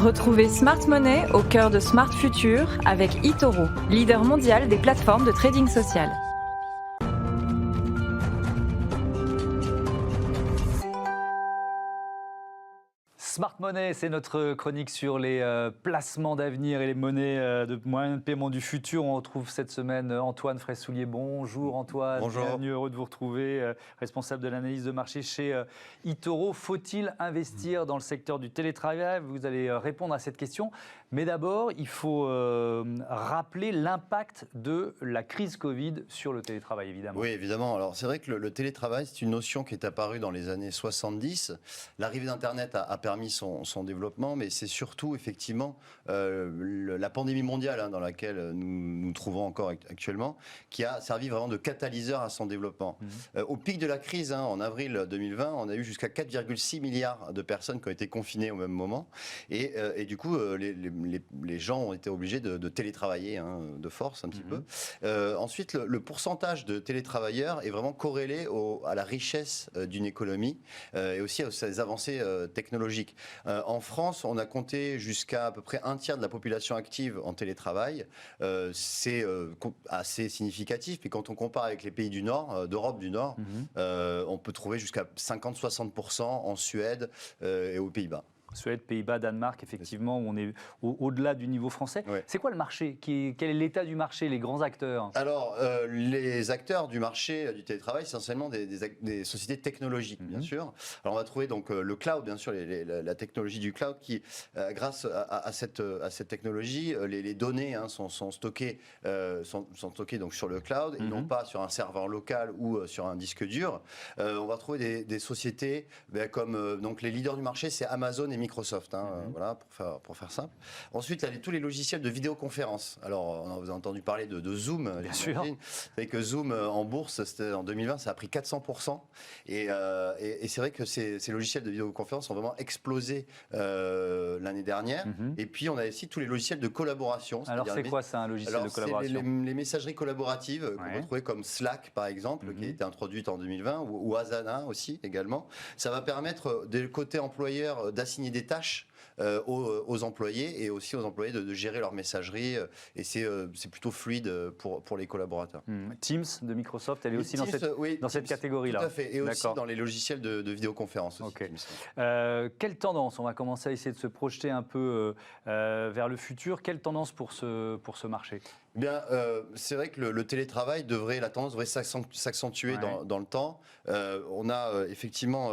Retrouvez Smart Money au cœur de Smart Future avec eToro, leader mondial des plateformes de trading social. Smart Money, c'est notre chronique sur les placements d'avenir et les monnaies de moyens de paiement du futur. On retrouve cette semaine Antoine Fraissoulier. Bonjour Antoine. Bonjour. Bienvenue, heureux de vous retrouver, responsable de l'analyse de marché chez eToro. Faut-il investir dans le secteur du télétravail? Vous allez répondre à cette question. Mais d'abord, il faut rappeler l'impact de la crise Covid sur le télétravail, évidemment. Oui, évidemment. Alors, c'est vrai que le télétravail, c'est une notion qui est apparue dans les années 70. L'arrivée d'Internet a permis son développement, mais c'est surtout, effectivement, la pandémie mondiale dans laquelle nous nous trouvons encore actuellement, qui a servi vraiment de catalyseur à son développement. Au pic de la crise, en avril 2020, on a eu jusqu'à 4,6 milliards de personnes qui ont été confinées au même moment. Et du coup, les gens ont été obligés de télétravailler de force un petit peu. Ensuite, le pourcentage de télétravailleurs est vraiment corrélé à la richesse d'une économie et aussi à ses avancées technologiques. En France, on a compté jusqu'à à peu près un tiers de la population active en télétravail. C'est assez significatif. Puis quand on compare avec les pays du Nord, d'Europe du Nord, on peut trouver jusqu'à 50-60% en Suède et aux Pays-Bas. Suède, Pays-Bas, Danemark, effectivement, où on est au-delà du niveau français. Ouais. C'est quoi le marché? Quel est l'état du marché, les grands acteurs? Alors, les acteurs du marché du télétravail, c'est essentiellement des sociétés technologiques, bien sûr. Alors, on va trouver donc le cloud, bien sûr, la technologie du cloud qui, grâce à cette technologie, les données sont stockées, donc sur le cloud et non pas sur un serveur local ou sur un disque dur. On va trouver des sociétés comme donc les leaders du marché, c'est Amazon et Microsoft, voilà, pour faire simple. Ensuite, il y a tous les logiciels de vidéoconférence. Alors, on a entendu parler de Zoom. Bien sûr. Vous savez que Zoom, en bourse, c'était en 2020, ça a pris 400%. Et c'est vrai que ces logiciels de vidéoconférence ont vraiment explosé l'année dernière. Et puis, on a aussi tous les logiciels de collaboration. Alors, c'est quoi ça, un logiciel de collaboration? Les messageries collaboratives qu'on va trouver comme Slack, par exemple, qui a été introduite en 2020, ou Asana aussi, également. Ça va permettre, des côtés employeurs, d'assigner des tâches aux employés et aussi aux employés de gérer leur messagerie et c'est plutôt fluide pour les collaborateurs. Teams de Microsoft, elle est aussi Teams, dans cette catégorie-là. Tout à fait, et aussi dans les logiciels de vidéoconférence. Aussi, quelle tendance? On va commencer à essayer de se projeter un peu vers le futur. Quelle tendance pour ce marché? Bien, c'est vrai que la tendance devrait s'accentuer dans le temps. On a effectivement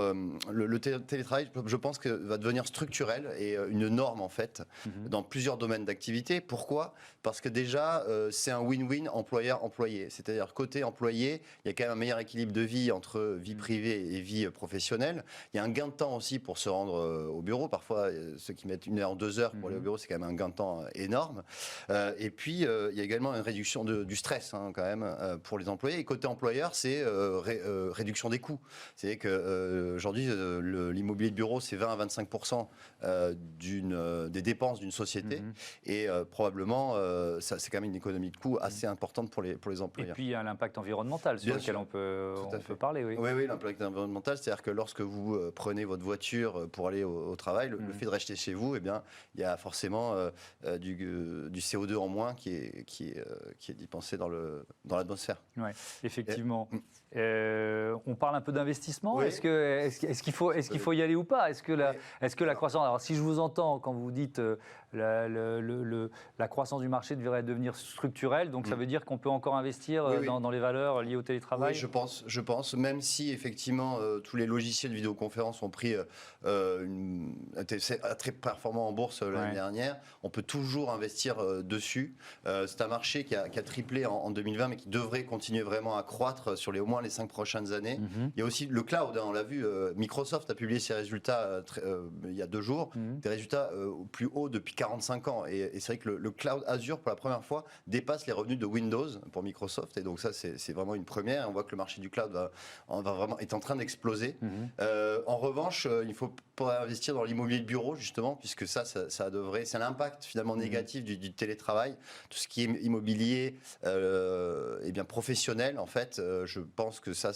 le télétravail, je pense que va devenir structurel et une norme en fait dans plusieurs domaines d'activité. Pourquoi? Parce que déjà c'est un win-win employeur-employé. C'est-à-dire côté employé, il y a quand même un meilleur équilibre de vie entre vie privée et vie professionnelle. Il y a un gain de temps aussi pour se rendre au bureau. Parfois, ceux qui mettent 1 heure, 2 heures pour aller au bureau, c'est quand même un gain de temps énorme. Et puis, il y a également une réduction du stress quand même pour les employés. Et côté employeur, c'est réduction des coûts. C'est-à-dire qu'aujourd'hui, l'immobilier de bureau, c'est 20 à 25% des dépenses d'une société. Et probablement, c'est quand même une économie de coûts assez importante pour les employeurs. Et puis, il y a l'impact environnemental sur lequel on peut parler. Oui, l'impact environnemental, c'est-à-dire que lorsque vous prenez votre voiture pour aller au travail, le fait de rester chez vous, eh bien, il y a forcément du CO2 en moins qui est dépensé dans l'atmosphère. Ouais, effectivement. On parle un peu d'investissement. Oui. Est-ce qu'il faut y aller ou pas? Est-ce que la croissance... Alors, si je vous entends quand vous dites la croissance du marché devrait devenir structurelle, donc ça veut dire qu'on peut encore investir dans les valeurs liées au télétravail? Oui, je pense, même si effectivement tous les logiciels de vidéoconférence ont pris très performant en bourse l'année dernière, on peut toujours investir dessus. C'est un marché qui a triplé en 2020, mais qui devrait continuer vraiment à croître sur au moins les 5 prochaines années. Il y a aussi le cloud, on l'a vu, Microsoft a publié ses résultats il y a 2 jours, des résultats plus hauts depuis 45 ans. Et c'est vrai que le cloud Azure, pour la première fois, dépasse les revenus de Windows pour Microsoft. Et donc ça, c'est vraiment une première. Et on voit que le marché du cloud est en train d'exploser. En revanche, il faut pas investir dans l'immobilier de bureau, justement, puisque ça devrait... C'est l'impact finalement négatif du télétravail. Tout ce qui est immobilier et bien professionnel, en fait, je pense que ça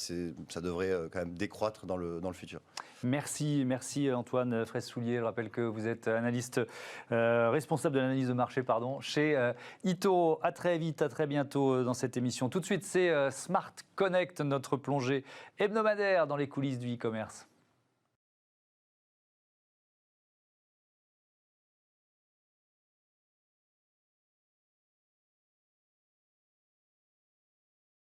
devrait quand même décroître dans le futur. Merci Antoine Fraisse-Soulier. Je rappelle que vous êtes analyste, responsable de l'analyse de marché chez eToro. À très vite, à très bientôt dans cette émission. Tout de suite, c'est Smart Connect, notre plongée hebdomadaire dans les coulisses du e-commerce.